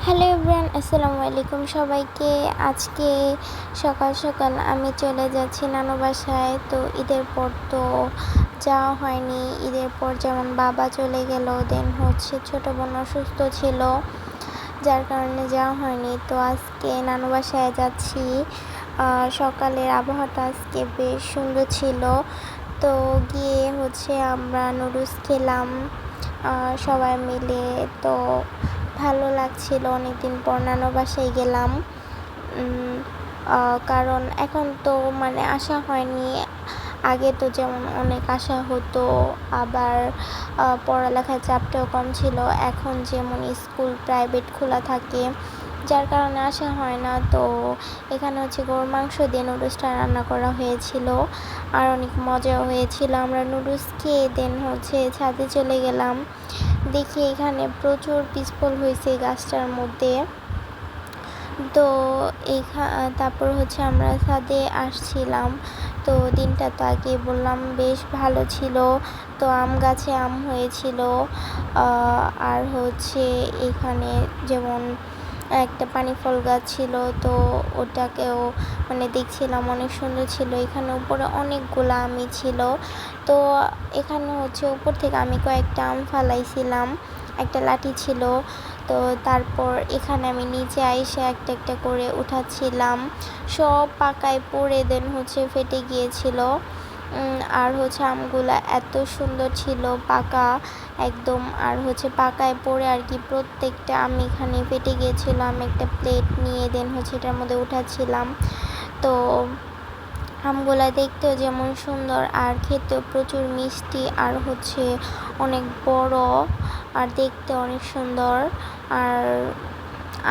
Hello everyone, আসসালামু আলাইকুম সবাইকে। আজকে সকাল সকাল আমি চলে যাচ্ছি নানু বাসায়। তো ঈদের পর তো যাওয়া হয়নি। ঈদের পর যেমন বাবা চলে গেল, দেন ছোটো বোন অসুস্থ ছিল, যার কারণে যাওয়া হয়নি। তো আজকে নানু বাসায় যাচ্ছি। সকালের আবহাওয়াটা আজকে বেশ সুন্দর ছিল। তো গিয়ে আমরা নুডলস খেলাম সবাই মিলে। তো ভালো লাগছিল, অনেকদিন পর নানু বাসায় গেলাম। কারণ এখন তো আসা হয়নি। আগে তো যেমন অনেক আসা হতো, আবার পড়ালেখার চাপটাও কম ছিল। এখন যেমন স্কুল প্রাইভেট খোলা থাকে, যার কারণে আসা হয় না। তো এখানে গরুর মাংস দিয়ে নুডলসটা রান্না করা হয়েছিল, আর অনেক মজাও হয়েছিল। আমরা নুডলস খেয়ে দেন ছাদে চলে গেলাম। দেখি এখানে প্রচুর পিসফল হয়েছে গাছটার মধ্যে। তো তারপর আমরা ছাদে আসছিলাম। তো দিনটা তো আগে বললাম বেশ ভালো ছিল। তো আম গাছে আম হয়েছিল, আর এখানে যেমন একটা পানি ফল গাছ ছিল। তো ওটাকেও দেখছিলাম, অনেক সুন্দর ছিল। এখানে উপরে অনেকগুলো আমই ছিল। তো এখানে উপর থেকে আমি কয়েকটা আম ফালাইছিলাম, একটা লাঠি ছিল। তো তারপর এখানে আমি নিচে আইসে একটা একটা করে উঠাচ্ছিলাম। সব পাকায় পড়ে দেন ফেটে গিয়েছিল। আর আমগুলা এত সুন্দর ছিল পাকা একদম। আর পাকায় পড়ে আর কি প্রত্যেকটা আম এখানে ফেটে গিয়েছিল। আমি একটা প্লেট নিয়ে দেন এটার মধ্যে উঠাচ্ছিলাম। তো আমগুলা দেখতেও যেমন সুন্দর, আর খেতেও প্রচুর মিষ্টি, আর অনেক বড়, আর দেখতে অনেক সুন্দর। আর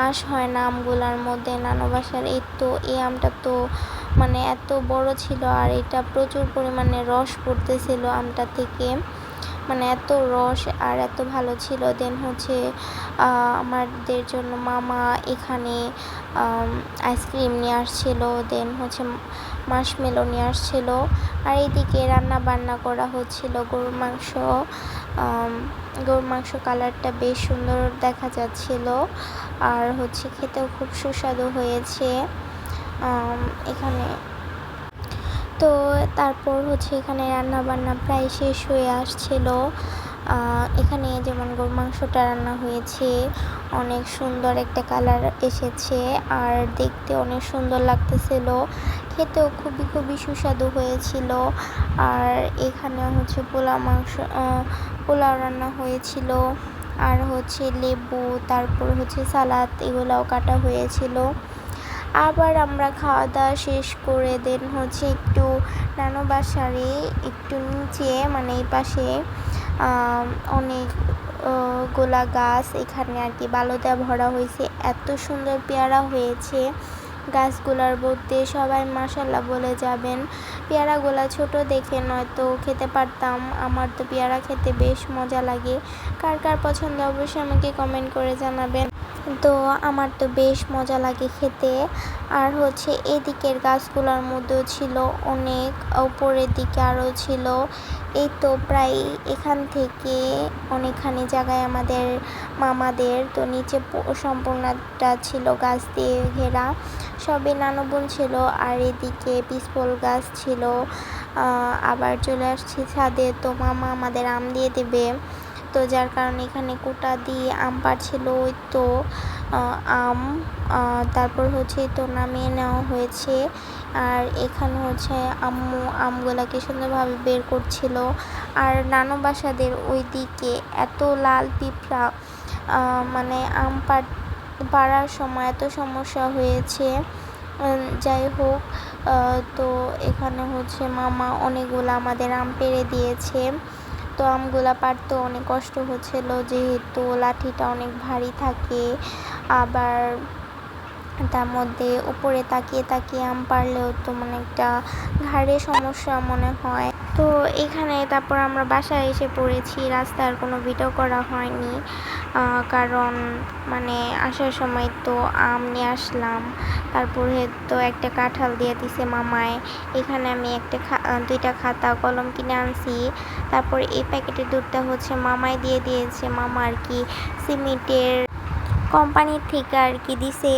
আঁশ হয় না আমগুলার মধ্যে। নানু বাসার এই আমটা তো এত বড় ছিল, আর এটা প্রচুর পরিমাণে রস পড়তেছিল আমটা থেকে। এত রস আর এত ভালো ছিল। দেন আমাদের জন্য মামা এখানে আইসক্রিম নিয়ে আসছিল, দেন মাশমেলো নিয়ে আসছিল। আর এইদিকে রান্না বান্না করা হচ্ছিল গরুর মাংস। কালারটা বেশ সুন্দর দেখা যাচ্ছিল, আর খেতেও খুব সুস্বাদু হয়েছে এখানে। তো তারপর এখানে রান্না বান্না প্রায় শেষ হয়ে আসছিল। এখানে যেমন গরুর মাংসটা রান্না হয়েছে, অনেক সুন্দর একটা কালার এসেছে, আর দেখতে অনেক সুন্দর লাগতেছিল। খেতেও খুবই খুবই সুস্বাদু হয়েছিল। আর এখানে পোলাও রান্না হয়েছিল, আর লেবু, তারপর সালাদ, এগুলাও কাটা হয়েছিল। আবার আমরা খাওয়া দাওয়া শেষ করে দেন একটু নানু বাসারে একটু নিচে এই পাশে অনেক গোলা গাছ, এখানে আর কি বালুতে ভরা হয়েছে। এত সুন্দর পেয়ারা হয়েছে গাছগুলার মধ্যে, সবাই মাশাআল্লাহ বলে যাবেন। পেয়ারাগুলা ছোট দেখে নয়তো খেতে পারতাম। আমার তো পেয়ারা খেতে বেশ মজা লাগে। কার কার পছন্দ অবশ্যই আমাকে কমেন্ট করে জানাবেন। তো আমার তো বেশ মজা লাগে খেতে। আর এদিকের গাছগুলোর মধ্যেও ছিল অনেক, উপরের দিকে আরও ছিল। এই তো প্রায় এখান থেকে অনেকখানি জায়গায় আমাদের মামাদের। তো নিচে সম্পূর্ণটা ছিল গাছ দিয়ে ঘেরা, সবই নানু বোন ছিল। আর এদিকে পিসফল গাছ ছিল। আবার চলে আসছি ছাদে। তো মামা আমাদের আম দিয়ে দেবে, তো যার কারণে এখানে কোটা দিয়ে আম পাড়ছিল। ওই তো আম, তারপর তো নামিয়ে নেওয়া হয়েছে। আর এখানে আম্মু আমগুলাকে সুন্দরভাবে বের করছিল। আর নানু বাসাদের ওই দিকে এত লাল পিঁপড়া, আম পাড়ার সময় এত সমস্যা হয়েছে। যাই হোক, তো এখানে মামা অনেকগুলো আমাদের আম পেড়ে দিয়েছে। তো আমগুলা পাড়তেও অনেক কষ্ট হচ্ছিল, যেহেতু লাঠিটা অনেক ভারী থাকে। আবার তার মধ্যে উপরে তাকিয়ে তাকিয়ে আম পারলেও তো একটা ঘাড়ে সমস্যা মনে হয়। তো এখানে তারপর আমরা বাসায় এসে পড়েছি। রাস্তার কোনো ভিডিও করা হয়নি, কারণ আসার সময় তো আম নিয়ে আসলাম। তারপরে তো একটা কাঁঠাল দিয়ে দিছে মামায়। এখানে আমি দুইটা খাতা কলম কিনে আনছি। তারপর এই প্যাকেটের দুধটা মামায় দিয়ে দিয়েছে। মামা আর কি সিমেন্টের কোম্পানির থেকে আর কি দিছে।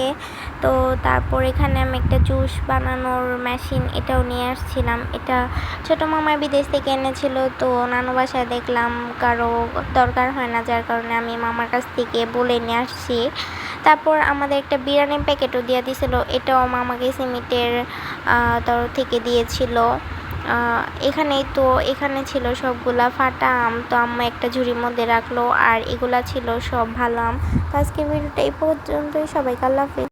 তো তারপর এখানে আমি একটা জুস বানানোর মেশিন এটাও নিয়ে আসছিলাম। এটা ছোটো মামা বিদেশ থেকে এনেছিল, তো নানু বাসায় দেখলাম কারো দরকার হয় না, যার কারণে আমি মামার কাছ থেকে বলে নিয়ে আসছি। তারপর আমাদের একটা বিরিয়ানির প্যাকেটও দিয়ে দিয়েছিল, এটাও মামাকে সিমিটের তরফ থেকে দিয়েছিল। এখানে ছিল সবগুলা ফাটা আম, তো আম্মা একটা ঝুড়ির মধ্যে রাখলো, আর এগুলা ছিল সব ভালো আম। তো আজকের ভিডিওটা এই পর্যন্তই। সবাইকে আল্লাহ হাফেজ।